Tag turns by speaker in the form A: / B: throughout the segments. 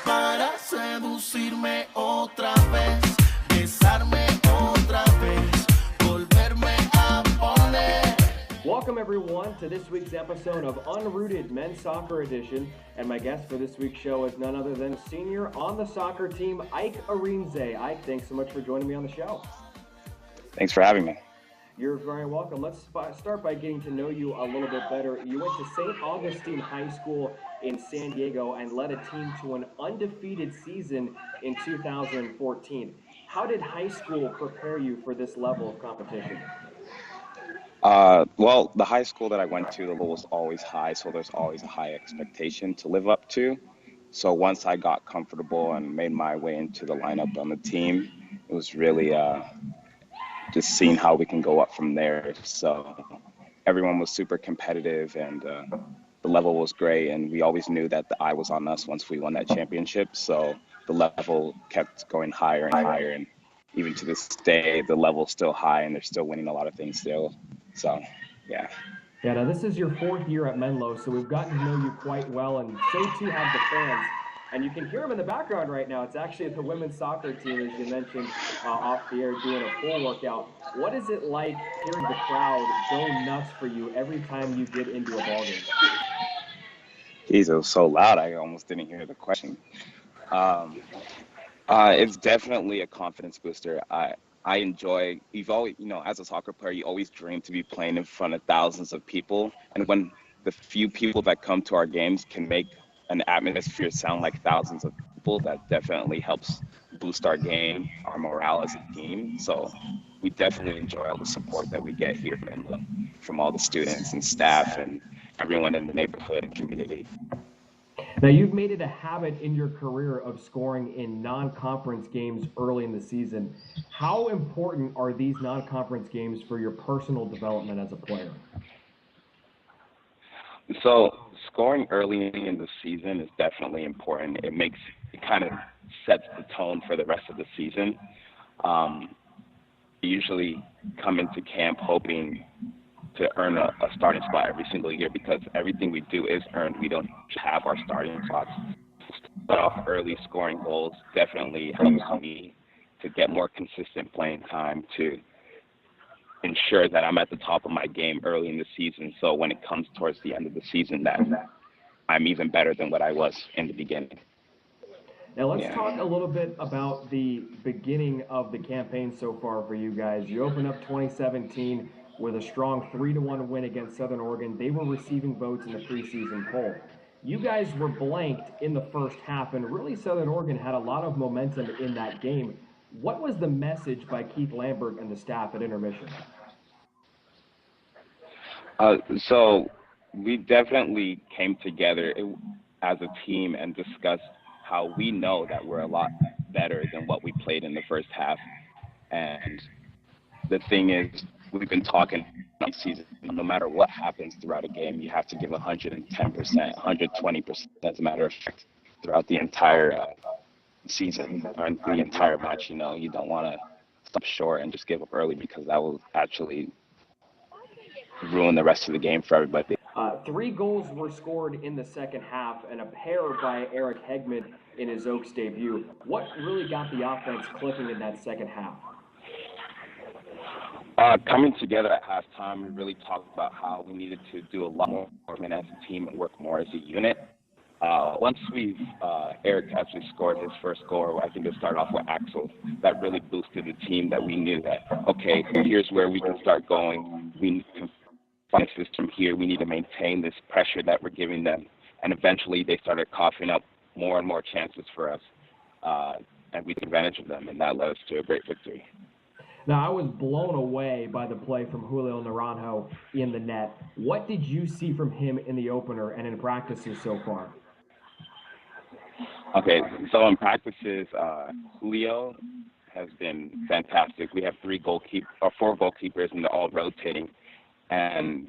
A: para seducirme otra vez, besarme otra vez, volverme a poner.
B: Welcome everyone to this week's episode of Unrooted Men's Soccer Edition, and my guest for this week's show is none other than senior on the soccer team, Ike Arinze. Ike, thanks so much for joining me on the show.
C: Thanks for having me.
B: You're very welcome. Let's start by getting to know you a little bit better. You went to St. Augustine High School in San Diego and led a team to an undefeated season in 2014. How did high school prepare you for this level of competition?
C: Well, the high school that I went to, the level was always high, so there's always a high expectation to live up to. So once I got comfortable and made my way into the lineup on the team, it was really just seeing how we can go up from there. So everyone was super competitive, and the level was great, and we always knew that the eye was on us once we won that championship. So the level kept going higher and higher, and even to this day, the level's still high, and they're still winning a lot of things still. So, yeah.
B: Yeah, now this is your fourth year at Menlo, so we've gotten to know you quite well, and so too have the fans. And you can hear them in the background right now. It's actually the women's soccer team, as you mentioned, off the air, doing a full workout. What is it like hearing the crowd go nuts for you every time you get into a ballgame?
C: Geez, it was so loud, I almost didn't hear the question. It's definitely a confidence booster. I enjoy, you've always, as a soccer player, you always dream to be playing in front of thousands of people. And when the few people that come to our games can make an atmosphere sound like thousands of people, that definitely helps boost our game, our morale as a team. So we definitely enjoy all the support that we get here from all the students and staff and everyone in the neighborhood and community.
B: Now, you've made it a habit in your career of scoring in non-conference games early in the season. How important are these non-conference games for your personal development as a player?
C: So scoring early in the season is definitely important. It kind of sets the tone for the rest of the season. We usually come into camp hoping to earn a starting spot every single year, because everything we do is earned. We don't have our starting spots. But off early scoring goals definitely helps me to get more consistent playing time, to ensure that I'm at the top of my game early in the season. So when it comes towards the end of the season, that I'm even better than what I was in the beginning.
B: Now let's talk a little bit about the beginning of the campaign so far for you guys. You opened up 2017 with a strong 3-1 win against Southern Oregon. They were receiving votes in the preseason poll. You guys were blanked in the first half, and really Southern Oregon had a lot of momentum in that game. What was the message by Keith Lambert and the staff at intermission?
C: So we definitely came together as a team and discussed how we know that we're a lot better than what we played in the first half. And the thing is, we've been talking all season, no matter what happens throughout a game, you have to give 110%, 120%, as a matter of fact, throughout the entire season or the entire match. You don't want to stop short and just give up early, because that will actually ruin the rest of the game for everybody.
B: 3 goals were scored in the second half, and a pair by Eric Hegman in his Oaks debut. What really got the offense clicking in that second half?
C: Coming together at halftime, we really talked about how we needed to do a lot more as a team and work more as a unit. Once Eric actually scored his first goal, I think it started off with Axel, that really boosted the team, that we knew that, okay, here's where we can start going. We can find a system here. We need to maintain this pressure that we're giving them. And eventually they started coughing up more and more chances for us, and we took advantage of them, and that led us to a great victory.
B: Now, I was blown away by the play from Julio Naranjo in the net. What did you see from him in the opener and in practices so far?
C: Okay, so in practices, Julio has been fantastic. We have 4 goalkeepers, and they're all rotating, and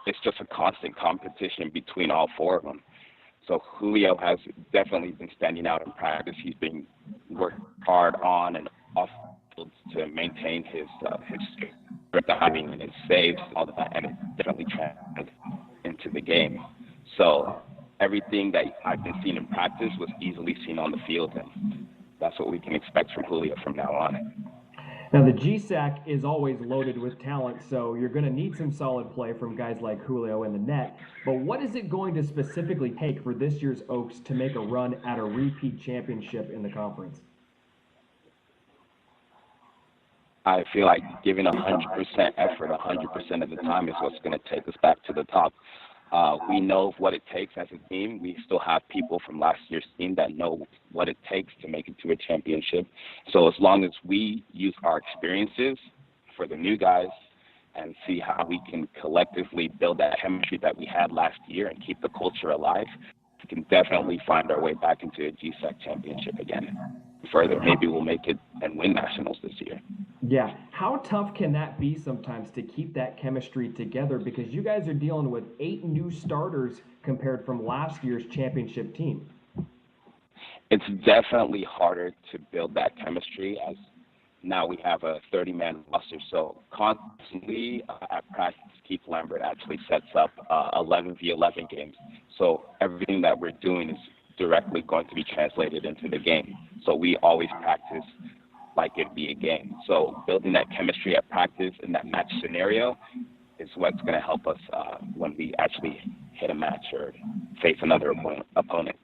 C: it's just a constant competition between all 4 of them. So Julio has definitely been standing out in practice. He's been working hard on and off to maintain his diving and his saves, all that, and it definitely translates into the game. So everything that I've been seeing in practice was easily seen on the field, and that's what we can expect from Julio from now on.
B: Now, the GSAC is always loaded with talent, so you're going to need some solid play from guys like Julio in the net. But what is it going to specifically take for this year's Oaks to make a run at a repeat championship in the conference?
C: I feel like giving 100% effort 100% of the time is what's going to take us back to the top. We know what it takes as a team. We still have people from last year's team that know what it takes to make it to a championship. So as long as we use our experiences for the new guys and see how we can collectively build that chemistry that we had last year and keep the culture alive, we can definitely find our way back into a GSAC championship again. Further, maybe we'll make it and win nationals this year.
B: Yeah. How tough can that be sometimes to keep that chemistry together? Because you guys are dealing with 8 new starters compared from last year's championship team.
C: It's definitely harder to build that chemistry as now we have a 30-man roster. So constantly at practice, Keith Lambert actually sets up 11v11 games. So everything that we're doing is directly going to be translated into the game. So we always practice like it'd be a game. So building that chemistry at practice in that match scenario is what's going to help us when we actually hit a match or face another opponent.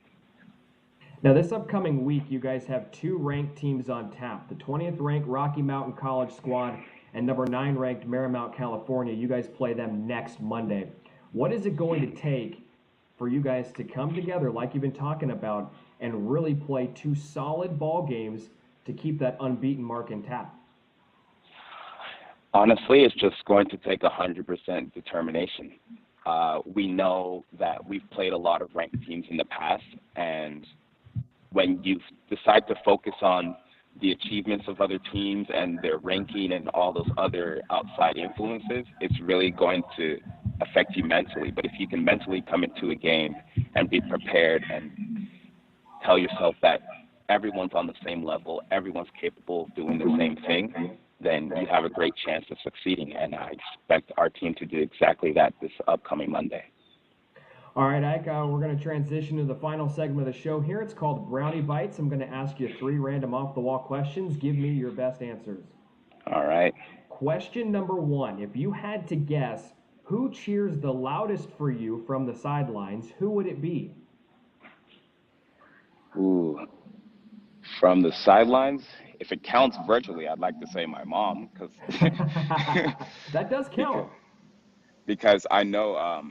B: Now, this upcoming week, you guys have 2 ranked teams on tap. The 20th ranked Rocky Mountain College squad and number 9 ranked Marymount, California. You guys play them next Monday. What is it going to take for you guys to come together, like you've been talking about, and really play 2 solid ball games to keep that unbeaten mark intact?
C: Honestly, it's just going to take 100% determination. We know that we've played a lot of ranked teams in the past, and when you decide to focus on the achievements of other teams and their ranking and all those other outside influences, it's really going to affect you mentally. But if you can mentally come into a game and be prepared and tell yourself that everyone's on the same level, everyone's capable of doing the same thing, then you have a great chance of succeeding. And I expect our team to do exactly that this upcoming Monday.
B: All right, Ike, we're going to transition to the final segment of the show here. It's called Brownie Bites. I'm going to ask you 3 random off-the-wall questions. Give me your best answers.
C: All right.
B: Question number 1. If you had to guess who cheers the loudest for you from the sidelines, who would it be?
C: Ooh. From the sidelines, if it counts virtually, I'd like to say my mom, because
B: that does count.
C: Because I know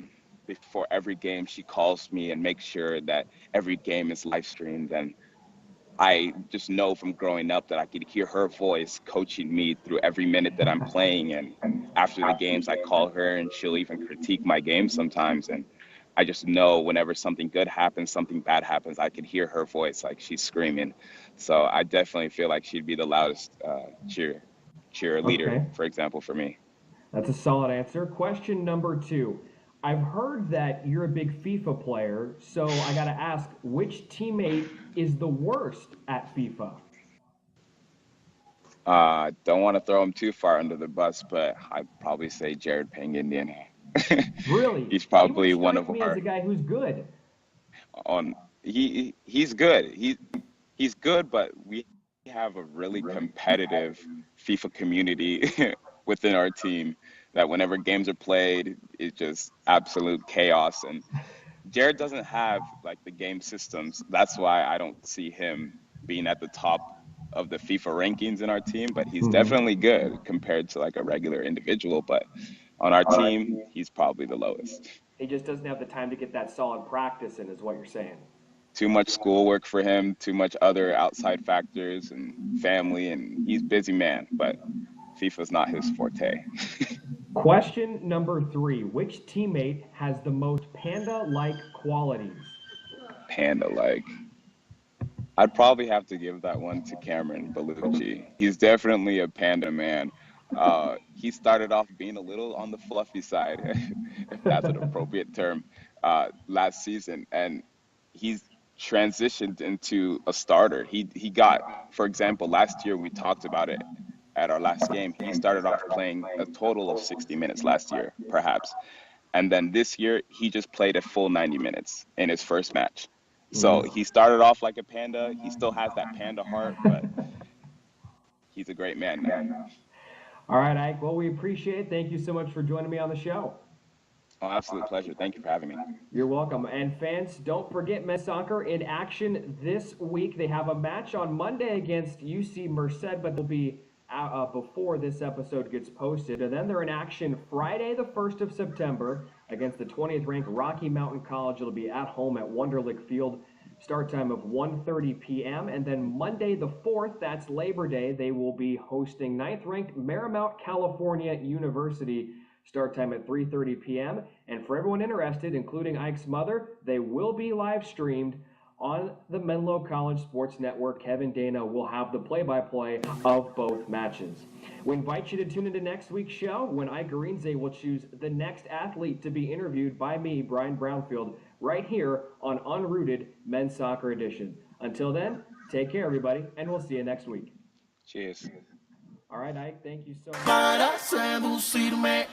C: before every game she calls me and makes sure that every game is live streamed, and I just know from growing up that I could hear her voice coaching me through every minute that I'm playing. And after the games, I call her and she'll even critique my game sometimes. And I just know whenever something good happens, something bad happens, I could hear her voice, like she's screaming. So I definitely feel like she'd be the loudest cheerleader, for example, for me.
B: That's a solid answer. Question number 2. I've heard that you're a big FIFA player, so I got to ask, which teammate is the worst at FIFA?
C: Don't want to throw him too far under the bus, but I'd probably say Jared Pangindian.
B: Really?
C: He's probably one of
B: me
C: our.
B: As a guy who's good.
C: He's good. He's good, but we have a really competitive FIFA community within our team that whenever games are played, it's just absolute chaos. And Jared doesn't have like the game systems. That's why I don't see him being at the top of the FIFA rankings in our team, but he's definitely good compared to like a regular individual. But on our team, he's probably the lowest.
B: He just doesn't have the time to get that solid practice in, is what you're saying.
C: Too much schoolwork for him, too much other outside factors and family, and he's a busy man, but FIFA's not his forte.
B: Question number 3. Which teammate has the most panda-like qualities?
C: Panda-like. I'd probably have to give that one to Cameron Bellucci. He's definitely a panda man. He started off being a little on the fluffy side, if that's an appropriate term, last season, and he's transitioned into a starter. He got, for example, last year we talked about it at our last game. He started off playing a total of 60 minutes last year, perhaps, And then this year, he just played a full 90 minutes in his first match. So he started off like a panda. He still has that panda heart, but he's a great man now.
B: All right, Ike. Well, we appreciate it. Thank you so much for joining me on the show.
C: Oh, absolute pleasure. Thank you for having me.
B: You're welcome. And fans, don't forget men's soccer in action this week. They have a match on Monday against UC Merced, but they'll be out before this episode gets posted. And then they're in action Friday, the 1st of September, against the 20th ranked Rocky Mountain College. It'll be at home at Wunderlich Field. Start time of 1:30 p.m. And then Monday the 4th, that's Labor Day, they will be hosting 9th ranked Marymount, California University. Start time at 3:30 p.m. And for everyone interested, including Ike's mother, they will be live streamed on the Menlo College Sports Network. Kevin Dana will have the play-by-play of both matches. We invite you to tune into next week's show when Ike Arinze will choose the next athlete to be interviewed by me, Brian Brownfield, right here on Unrooted Men's Soccer Edition. Until then, take care, everybody, and we'll see you next week.
C: Cheers.
B: All right, Ike, thank you so much.
A: Para seducirme